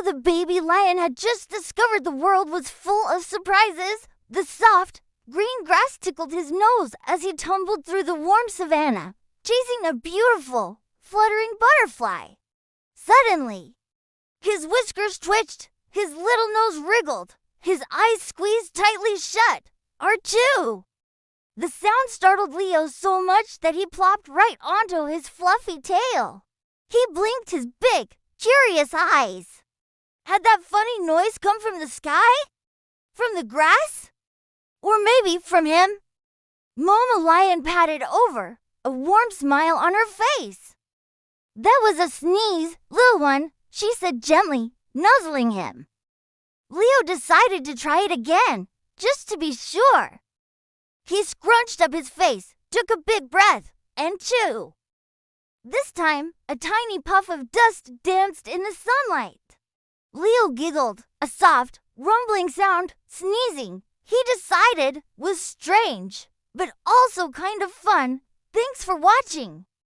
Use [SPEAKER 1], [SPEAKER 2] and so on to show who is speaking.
[SPEAKER 1] Leo the baby lion had just discovered the world was full of surprises. The soft, green grass tickled his nose as he tumbled through the warm savanna, chasing a beautiful, fluttering butterfly. Suddenly, his whiskers twitched, his little nose wriggled, his eyes squeezed tightly shut. Achoo! The sound startled Leo so much that he plopped right onto his fluffy tail. He blinked his big, curious eyes. Had that funny noise come from the sky? From the grass? Or maybe from him? Mama Lion patted over, a warm smile on her face. That was a sneeze, little one, she said gently, nuzzling him. Leo decided to try it again, just to be sure. He scrunched up his face, took a big breath, and chewed. This time, a tiny puff of dust danced in the sunlight. Leo giggled, a soft, rumbling sound, sneezing, he decided was strange, but also kind of fun. Thanks for watching.